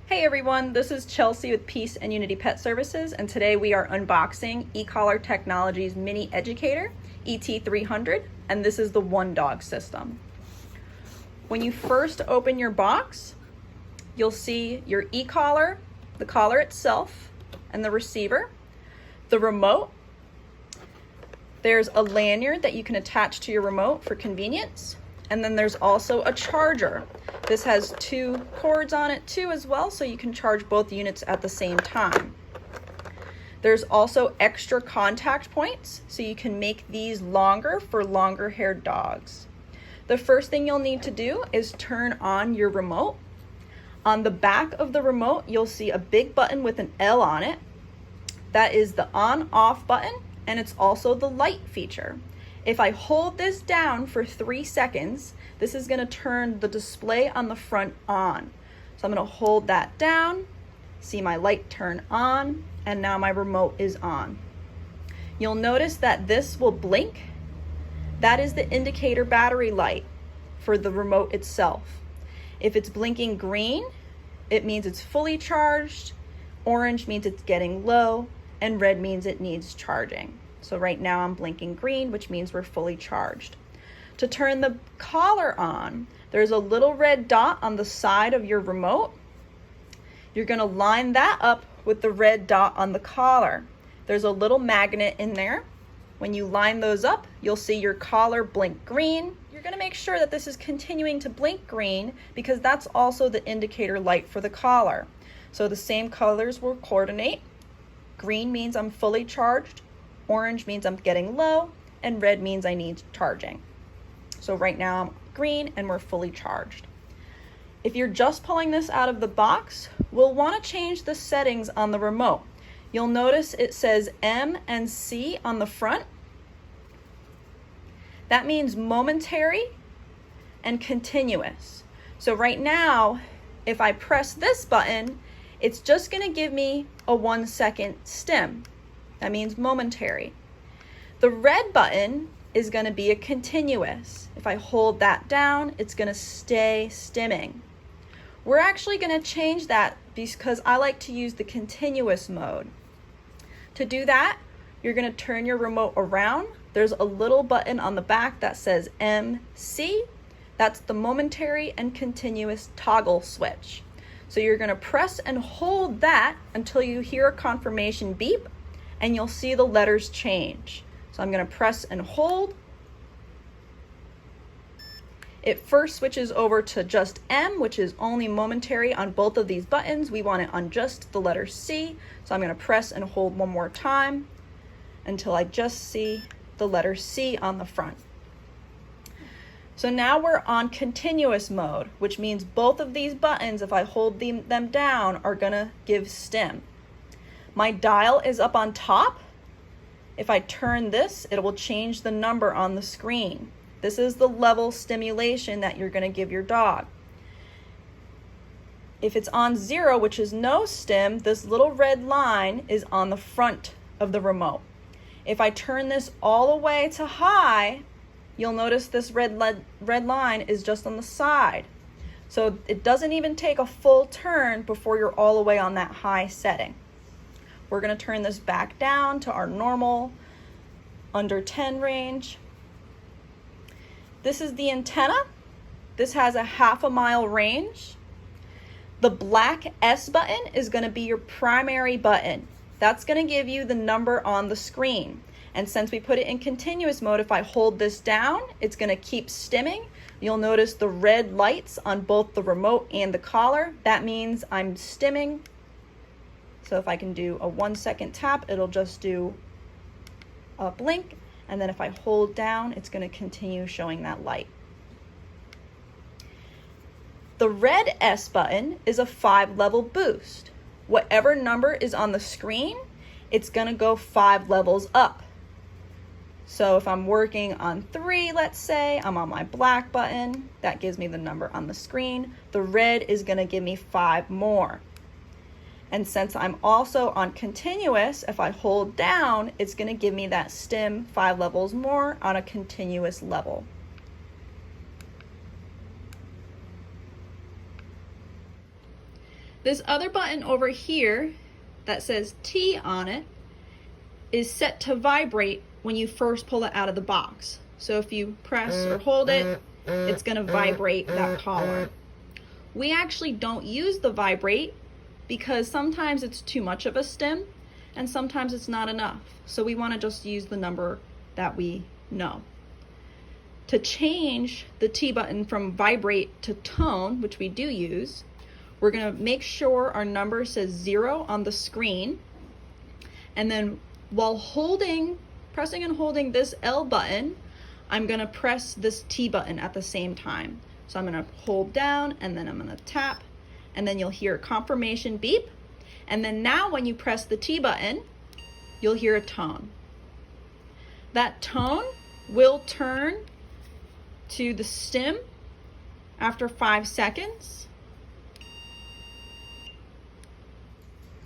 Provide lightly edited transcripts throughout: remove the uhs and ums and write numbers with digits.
Hey everyone, this is Chelsea with Peace and Unity Pet Services, and today we are unboxing Ecollar Technology's Mini Educator ET300, and this is the one dog system. When you first open your box, you'll see your e-collar, the collar itself, and the receiver, the remote. There's a lanyard that you can attach to your remote for convenience, and then there's also a charger. This has two cords on it too as well, so you can charge both units at the same time. There's also extra contact points, so you can make these longer for longer haired dogs. The first thing you'll need to do is turn on your remote. On the back of the remote, you'll see a big button with an L on it. That is the on-off button, and it's also the light feature. If I hold this down for 3 seconds, this is going to turn the display on the front on. So I'm going to hold that down, see my light turn on, and now my remote is on. You'll notice that this will blink. That is the indicator battery light for the remote itself. If it's blinking green, it means it's fully charged, orange means it's getting low, and red means it needs charging. So right now I'm blinking green, which means we're fully charged. To turn the collar on, there's a little red dot on the side of your remote. You're going to line that up with the red dot on the collar. There's a little magnet in there. When you line those up, you'll see your collar blink green. You're going to make sure that this is continuing to blink green because that's also the indicator light for the collar. So the same colors will coordinate. Green means I'm fully charged. Orange means I'm getting low, and red means I need charging. So right now I'm green and we're fully charged. If you're just pulling this out of the box, we'll want to change the settings on the remote. You'll notice it says M and C on the front. That means momentary and continuous. So right now, if I press this button, it's just going to give me a 1 second stim. That means momentary. The red button is going to be a continuous. If I hold that down, it's going to stay stimming. We're actually going to change that because I like to use the continuous mode. To do that, you're going to turn your remote around. There's a little button on the back that says MC. That's the momentary and continuous toggle switch. So you're going to press and hold that until you hear a confirmation beep, and you'll see the letters change. So I'm going to press and hold. It first switches over to just M, which is only momentary on both of these buttons. We want it on just the letter C. So I'm going to press and hold one more time until I just see the letter C on the front. So now we're on continuous mode, which means both of these buttons, if I hold them down, are going to give stim. My dial is up on top. If I turn this, it will change the number on the screen. This is the level stimulation that you're going to give your dog. If it's on 0, which is no stim, this little red line is on the front of the remote. If I turn this all the way to high, you'll notice this red line is just on the side. So it doesn't even take a full turn before you're all the way on that high setting. We're going to turn this back down to our normal under 10 range. This is the antenna. This has a 1/2 mile range. The black S button is going to be your primary button. That's going to give you the number on the screen. And since we put it in continuous mode, if I hold this down, it's going to keep stimming. You'll notice the red lights on both the remote and the collar. That means I'm stimming. So if I can do a 1 second tap, it'll just do a blink. And then if I hold down, it's going to continue showing that light. The red S button is a 5-level boost. Whatever number is on the screen, it's going to go 5 levels up. So if I'm working on 3, let's say, I'm on my black button. That gives me the number on the screen. The red is going to give me 5 more. And since I'm also on continuous, if I hold down, it's going to give me that stim 5 levels more on a continuous level. This other button over here that says T on it is set to vibrate when you first pull it out of the box. So if you press or hold it, it's going to vibrate that collar. We actually don't use the vibrate because sometimes it's too much of a stim and sometimes it's not enough. So we want to just use the number that we know. To change the T button from vibrate to tone, which we do use, we're going to make sure our number says 0 on the screen, and then while pressing and holding this L button, I'm going to press this T button at the same time. So I'm going to hold down and then I'm going to tap, and then you'll hear a confirmation beep, and then now when you press the T button, you'll hear a tone. That tone will turn to the stim after 5 seconds.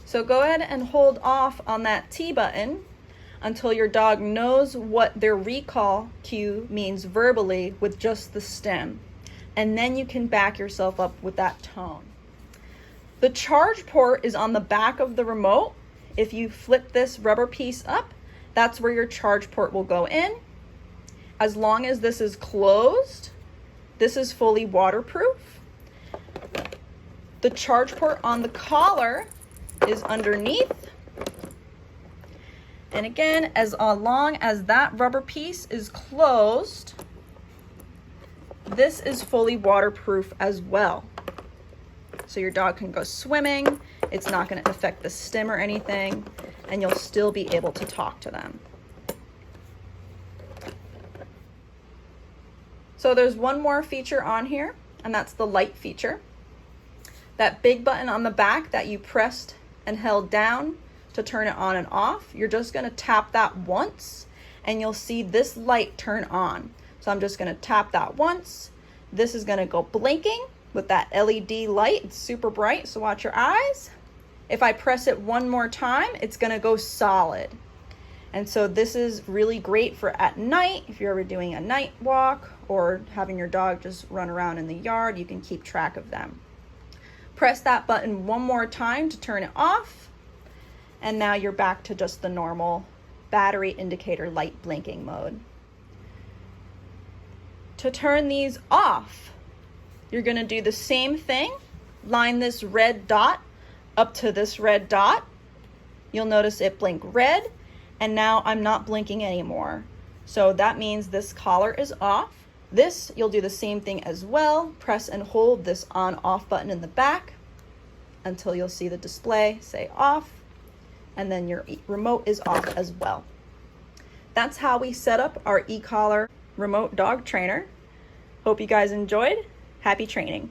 So go ahead and hold off on that T button until your dog knows what their recall cue means verbally with just the stim. And then you can back yourself up with that tone. The charge port is on the back of the remote. If you flip this rubber piece up, that's where your charge port will go in. As long as this is closed, this is fully waterproof. The charge port on the collar is underneath. And again, as long as that rubber piece is closed, this is fully waterproof as well. So your dog can go swimming, it's not going to affect the stim or anything, and you'll still be able to talk to them. So there's one more feature on here, and that's the light feature. That big button on the back that you pressed and held down to turn it on and off, you're just going to tap that once and you'll see this light turn on. So I'm just going to tap that once. This is going to go blinking with that LED light. It's super bright, so watch your eyes. If I press it one more time, it's going to go solid. And so this is really great for at night. If you're ever doing a night walk or having your dog just run around in the yard, you can keep track of them. Press that button one more time to turn it off. And now you're back to just the normal battery indicator light blinking mode. To turn these off, you're going to do the same thing. Line this red dot up to this red dot. You'll notice it blink red, and now I'm not blinking anymore. So that means this collar is off. This, you'll do the same thing as well. Press and hold this on-off button in the back until you'll see the display say off, and then your remote is off as well. That's how we set up our Ecollar remote dog trainer. Hope you guys enjoyed. Happy training.